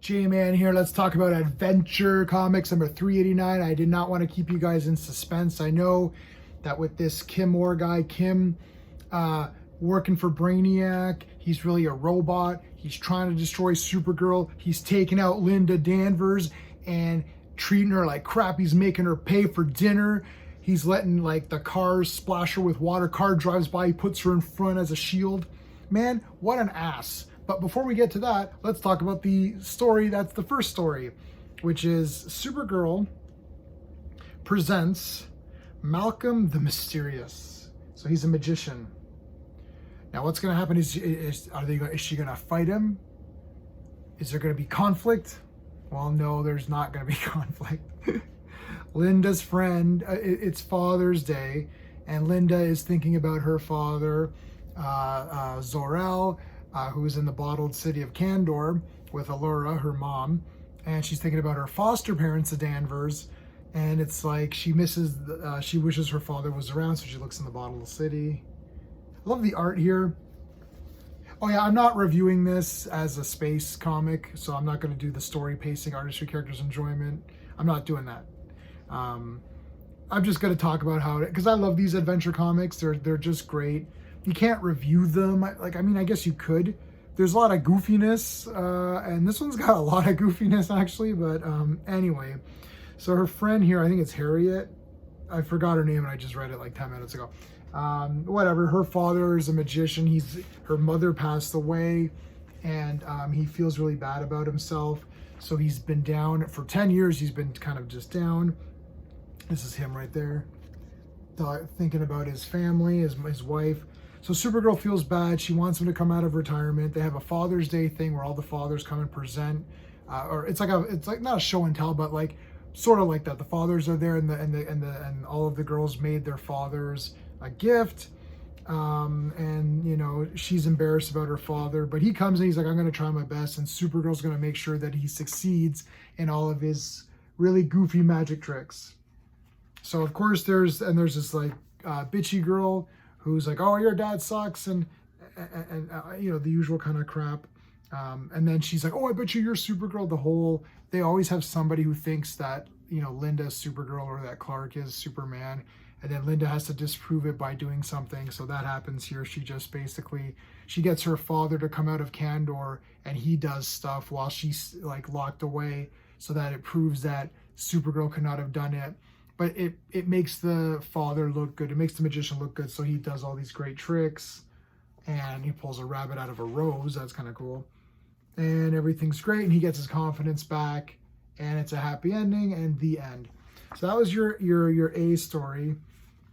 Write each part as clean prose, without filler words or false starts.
J-Man here. Let's talk about Adventure Comics number 389. I did not want to keep you guys in suspense. I know that with this Kim Moore guy, Kim, working for Brainiac, he's really a robot. He's trying to destroy Supergirl. He's taking out Linda Danvers and treating her like crap. He's making her pay for dinner. He's letting like the cars splash her with water. Car drives by, he puts her in front as a shield. Man, what an ass. But before we get to that, let's talk about the story. That's the first story, which is Supergirl presents Malcolm the Mysterious. So he's a magician. Now what's going to happen is she going to fight him? Is there going to be conflict? Well, no, there's not going to be conflict. Linda's friend, it's Father's Day, and Linda is thinking about her father, Zor-El, who is in the bottled city of Kandor with Allura, her mom, and she's thinking about her foster parents, the Danvers, and it's like she wishes her father was around, so she looks in the bottled city. I love the art here. Oh yeah, I'm not reviewing this as a space comic, so I'm not going to do the story, pacing, artistry, characters, enjoyment. I'm not doing that. I'm just going to talk about how it, because I love these adventure comics. They're just great. You can't review them. I guess you could. There's a lot of goofiness, and this one's got a lot of goofiness actually, but anyway. So her friend here, I think it's Harriet. I forgot her name and I just read it like 10 minutes ago. Whatever, her father is a magician. Her mother passed away, and he feels really bad about himself. So he's been down for 10 years. He's been kind of just down. This is him right there, thinking about his family, his wife. So Supergirl feels bad. She wants him to come out of retirement. They have a Father's Day thing where all the fathers come and present, or it's like not a show and tell, but like sort of like that. The fathers are there, and all of the girls made their fathers a gift, and you know, she's embarrassed about her father, but he comes and he's like, I'm going to try my best, and Supergirl's going to make sure that he succeeds in all of his really goofy magic tricks. So of course there's this like bitchy girl who's like, oh, your dad sucks, and you know, the usual kind of crap. And then she's like, oh, I bet you're Supergirl. They always have somebody who thinks that, you know, Linda's Supergirl or that Clark is Superman. And then Linda has to disprove it by doing something. So that happens here. She gets her father to come out of Kandor, and he does stuff while she's like locked away, so that it proves that Supergirl could not have done it. But it makes the father look good. It makes the magician look good. So he does all these great tricks, and he pulls a rabbit out of a rose. That's kind of cool. And everything's great, and he gets his confidence back, and it's a happy ending, and the end. So that was your A story.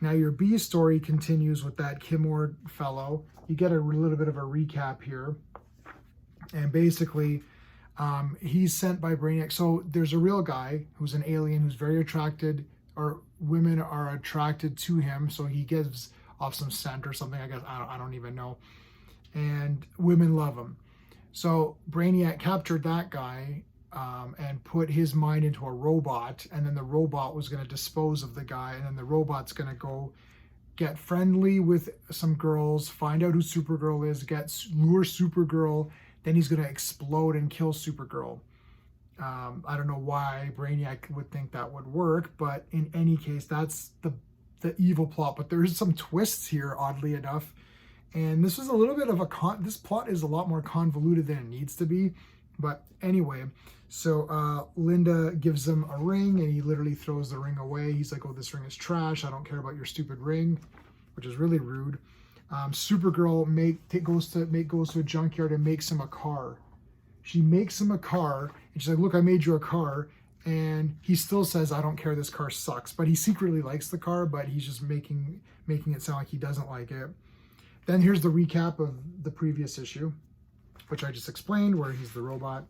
Now your B story continues with that Kim Moore fellow. You get a little bit of a recap here. And basically, he's sent by Brainiac. So there's a real guy who's an alien who's very attracted, or women are attracted to him. So he gives off some scent or something, I guess. I don't even know. And women love him. So Brainiac captured that guy, and put his mind into a robot, and then the robot was going to dispose of the guy, and then the robot's going to go get friendly with some girls, find out who Supergirl is, lure Supergirl, then he's going to explode and kill Supergirl. I don't know why Brainiac would think that would work, but in any case, that's the evil plot. But there's some twists here, oddly enough, and this is a little bit of this plot is a lot more convoluted than it needs to be. But anyway, so Linda gives him a ring, and he literally throws the ring away. He's like, oh, this ring is trash. I don't care about your stupid ring, which is really rude. Supergirl goes to a junkyard and makes him a car. She makes him a car, and she's like, look, I made you a car. And he still says, I don't care, this car sucks. But he secretly likes the car, but he's just making it sound like he doesn't like it. Then here's the recap of the previous issue, which I just explained, where he's the robot.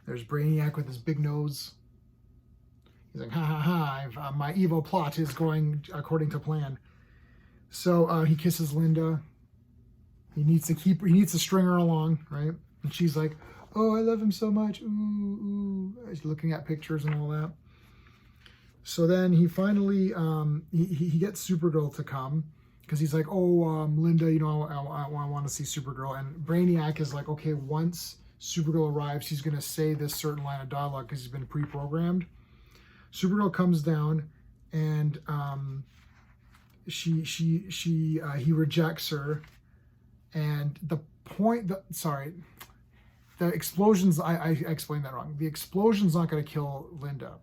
There's Brainiac with his big nose. He's like, ha ha ha, my evil plot is going according to plan. So he kisses Linda. He needs to string her along, right? And she's like, oh, I love him so much. Ooh, ooh. He's looking at pictures and all that. So then he finally, he gets Supergirl to come, because he's like, oh, Linda, you know, I want to see Supergirl. And Brainiac is like, okay, once Supergirl arrives, he's going to say this certain line of dialogue because he's been pre-programmed. Supergirl comes down, and he rejects her, and the explosions, I explained that wrong. The explosion's not going to kill Linda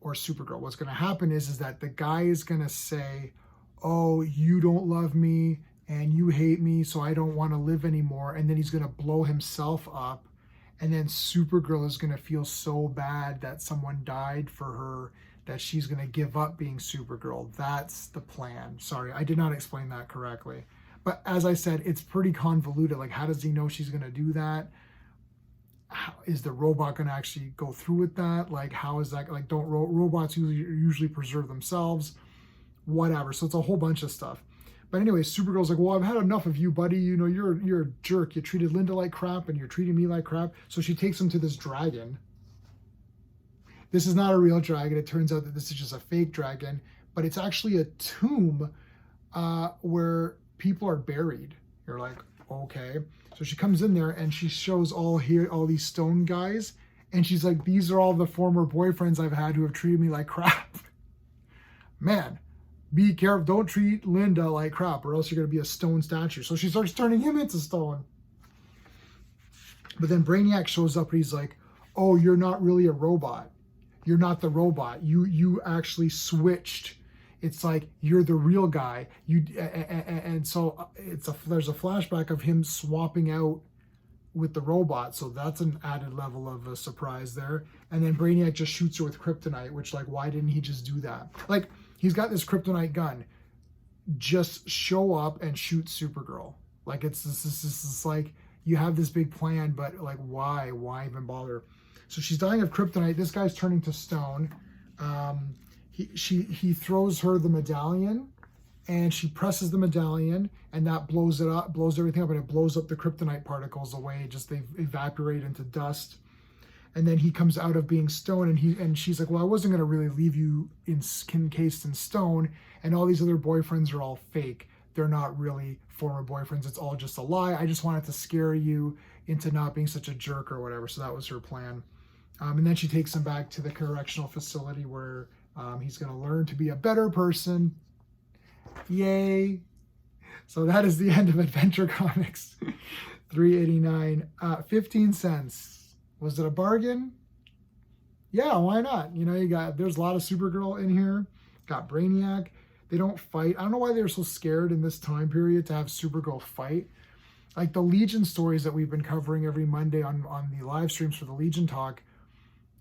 or Supergirl. What's going to happen is that the guy is going to say, oh, you don't love me and you hate me, so I don't want to live anymore. And then he's going to blow himself up. And then Supergirl is going to feel so bad that someone died for her that she's going to give up being Supergirl. That's the plan. Sorry, I did not explain that correctly. But as I said, it's pretty convoluted. Like, how does he know she's going to do that? Is the robot going to actually go through with that? Like, how is that? Like, don't robots usually preserve themselves? Whatever. So it's a whole bunch of stuff. But anyway, Supergirl's like, well, I've had enough of you, buddy. You know, you're a jerk. You treated Linda like crap, and you're treating me like crap. So she takes him to this dragon. This is not a real dragon. It turns out that this is just a fake dragon, but it's actually a tomb where people are buried. You're like, okay. So she comes in there and she shows all these stone guys, and she's like, these are all the former boyfriends I've had who have treated me like crap. Man, be careful. Don't treat Linda like crap, or else you're going to be a stone statue. So she starts turning him into stone. But then Brainiac shows up and he's like, oh, you're not really a robot. You're not the robot. You actually switched. It's like, you're the real guy. And so there's a flashback of him swapping out with the robot. So that's an added level of a surprise there. And then Brainiac just shoots her with kryptonite, which, like, why didn't he just do that? Like, he's got this kryptonite gun. Just show up and shoot Supergirl. Like, it's like, you have this big plan, but like, why even bother? So she's dying of kryptonite. This guy's turning to stone. He throws her the medallion, and she presses the medallion, and that blows it up, blows everything up, and it blows up the kryptonite particles away. Just they evaporate into dust. And then he comes out of being stone, and she's like, well, I wasn't going to really leave you encased in stone, and all these other boyfriends are all fake. They're not really former boyfriends. It's all just a lie. I just wanted to scare you into not being such a jerk or whatever. So that was her plan. And then she takes him back to the correctional facility where he's going to learn to be a better person. Yay. So that is the end of Adventure Comics $3.89. 15 cents. Was it a bargain? Yeah, why not? You know, there's a lot of Supergirl in here. Got Brainiac. They don't fight. I don't know why they're so scared in this time period to have Supergirl fight. Like the Legion stories that we've been covering every Monday on the live streams for the Legion Talk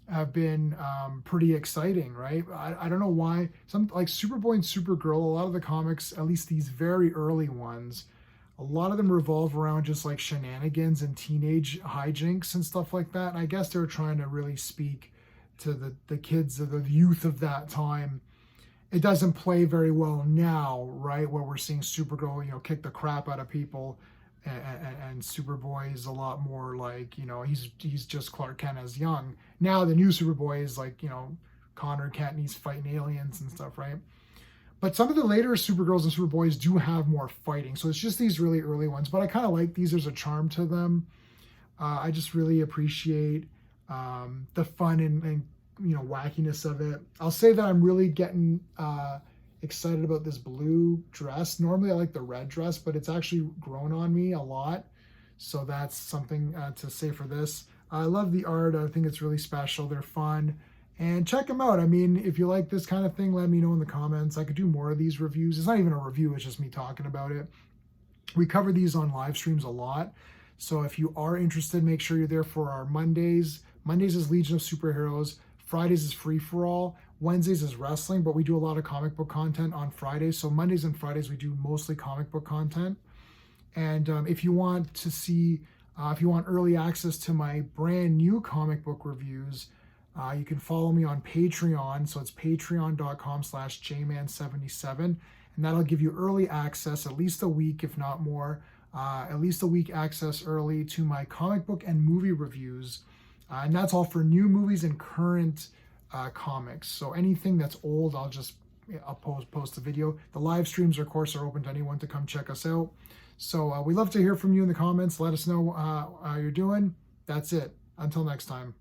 have been pretty exciting, right? I don't know why. Some like Superboy and Supergirl, a lot of the comics, at least these very early ones, a lot of them revolve around just like shenanigans and teenage hijinks and stuff like that. And I guess they were trying to really speak to the kids of the youth of that time. It doesn't play very well now, right? Where we're seeing Supergirl, you know, kick the crap out of people, and Superboy is a lot more like, you know, he's just Clark Kent as young. Now the new Superboy is like, you know, Connor Kent, and he's fighting aliens and stuff, right? But some of the later Supergirls and Superboys do have more fighting. So it's just these really early ones. But I kind of like these. There's a charm to them. I just really appreciate the fun and you know, wackiness of it. I'll say that I'm really getting excited about this blue dress. Normally I like the red dress, but it's actually grown on me a lot. So that's something to say for this. I love the art. I think it's really special. They're fun. And check them out. I mean, if you like this kind of thing, let me know in the comments. I could do more of these reviews. It's not even a review, it's just me talking about it. We cover these on live streams a lot. So if you are interested, make sure you're there for our Mondays. Mondays is Legion of Superheroes. Fridays is Free For All. Wednesdays is wrestling, but we do a lot of comic book content on Fridays. So Mondays and Fridays, we do mostly comic book content. And if you want to see, if you want early access to my brand new comic book reviews, you can follow me on Patreon. So it's patreon.com/jman77. And that'll give you early access, at least a week, if not more, at least a week access early to my comic book and movie reviews. And that's all for new movies and current comics. So anything that's old, I'll post a video. The live streams, of course, are open to anyone to come check us out. So we love to hear from you in the comments. Let us know how you're doing. That's it. Until next time.